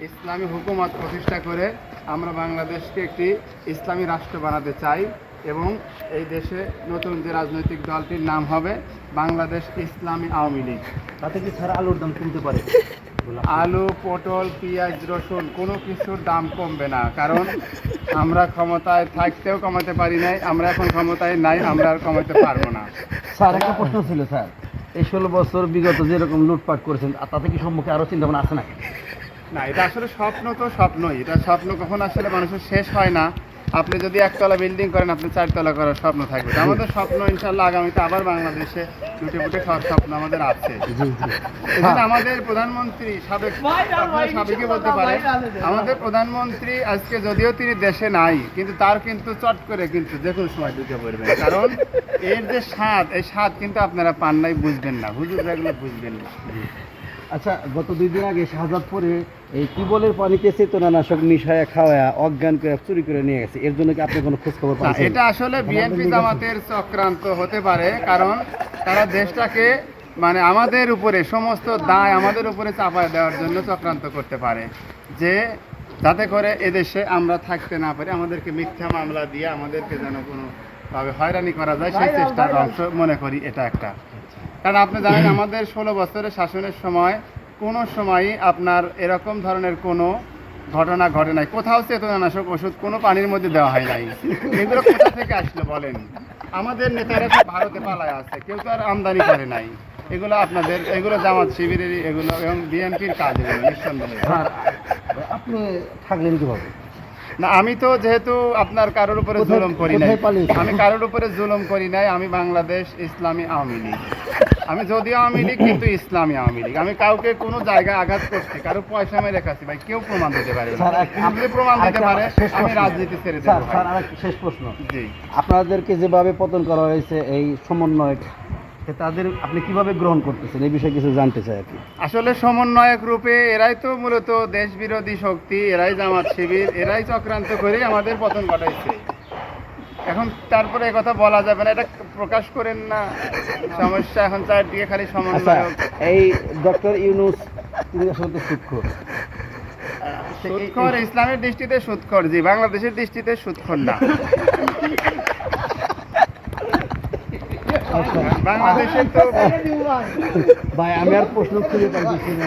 ইসলামী হুকুমত প্রতিষ্ঠা করে আমরা বাংলাদেশকে একটি ইসলামী রাষ্ট্র বানাতে চাই এবং এই দেশে নতুন যে রাজনৈতিক দলটির নাম হবে বাংলাদেশ ইসলামী আওয়ামী লীগ। তাতে কি স্যার আলুর দাম কমতে পারে? আলু, পটল, পেঁয়াজ, রসুন কোনো কিছুর দাম কমবে না, কারণ আমরা ক্ষমতায় থাকতেও কমাতে পারি নাই, আমরা এখন ক্ষমতায় নাই, আমরা আর কমাতে পারবো না। স্যার একটা প্রশ্ন ছিল স্যার, এই 16 বছর বিগত যেরকম লুটপাট করেছেন তাতে কি সম্মুখে আরো চিন্তা ভাবনা আছে না? না, এটা আসলে স্বপ্ন তো স্বপ্নই, এটা স্বপ্ন কখন আসলে মানুষের শেষ হয় না। আপনি যদি একতলা বিল্ডিং করেন আপনি 4 তলা করার স্বপ্ন থাকবে। আমাদের স্বপ্ন ইনশাল্লাহ আগামীতে আবার বাংলাদেশে লুটে ফুটে খাওয়ার স্বপ্ন আমাদের আছে। এজন্য আমাদের প্রধানমন্ত্রী সাবেকই বলতে পারে, আমাদের প্রধানমন্ত্রী আজকে যদিও তিনি দেশে নাই কিন্তু তার কিন্তু চট করে কিন্তু যে কোনো সময় ঢুকে পড়বেন, কারণ এর যে স্বাদ, এই স্বাদ কিন্তু আপনারা পান নাই, বুঝবেন না, হুজুররা এগুলো বুঝবেন না। আচ্ছা, গত 2 দিন আগে শাহজাদপুরে এই টিউবওয়েলের পানিতে চেতনানাশক মিশায়া খাওয়া অজ্ঞান করে চুরি করে নিয়ে গেছে, এর জন্য কি আপনি কোনো খোঁজ খবর পাচ্ছেন? এটা আসলে বিএনপি জামাতের চক্রান্ত হতে পারে, কারণ তারা দেশটাকে মানে আমাদের উপরে সমস্ত দায় আমাদের উপরে চাপায় দেওয়ার জন্য চক্রান্ত করতে পারে, যে যাতে করে এদেশে আমরা থাকতে না পারি, আমাদেরকে মিথ্যা মামলা দিয়ে আমাদেরকে যেন কোনোভাবে হয়রানি করা যায় সেই চেষ্টার অংশ মনে করি এটা একটা। কারণ আপনি জানেন আমাদের 16 বছরের শাসনের সময় কোনো সময়ই আপনার এরকম ধরনের কোনো ঘটনা ঘটে নাই, কোথাও চেতনানাশক ওষুধ কোনো পানির মধ্যে দেওয়া হয় নাই। এগুলো কোথা থেকে আসলো বলেন? আমাদের নেতারা সব ভারতে পালায় আছে, কেউ তো আর আমদানি করে নাই। এগুলো আপনাদের, এগুলো জামাত শিবিরের এগুলো এবং বিএনপির কাজ, এগুলো নিঃসন্দেহে। আপনি থাকলেন কিভাবে? না, আমি তো যেহেতু আপনার কারোর উপরে জুলুম করি নাই, আমি কারোর উপরে জুলুম করি নাই, আমি বাংলাদেশ ইসলামী আওয়ামী লীগ, আমি যদিও আওয়ামী লীগ কিন্তু ইসলামী আওয়ামী লীগ। আমি কাউকে কোনো জায়গায় আঘাত করছি, কারো পয়সা মেরে রেখাচ্ছি ভাই, কেউ প্রমাণ দিতে পারে না। আপনি প্রমাণ দিতে পারে আমি রাজনীতি ছেড়ে দেবো। স্যার আরেকটা শেষ প্রশ্ন, জি, আপনাদেরকে যেভাবে পতন করা হয়েছে এই সমন্বয়ক, তাদের আপনি কিভাবে গ্রহণ করতেছেন এই বিষয়ে কিছু জানতে চাই আর কি। আসলে সমন্বয়ক রূপে এরাই তো মূলত দেশ বিরোধী শক্তি, এরাই জামাত শিবির, এরাই চক্রান্ত করে আমাদের পতন ঘটাইছে। এখন তারপরে কথা বলা যাবে না, এটা প্রকাশ করেন না, সমস্যা। এখন চারদিকে খালি সমন্বয়ক। এই ডক্টর ইউনূস তিনি আসলে সুদখোর। সুদখোর ইসলামের দৃষ্টিতে সুদখোর, জি, বাংলাদেশের দৃষ্টিতে সুদখোর না। বাংলাদেশে তো ভাই আমি আর প্রশ্ন খুঁজে পাইতেছি না।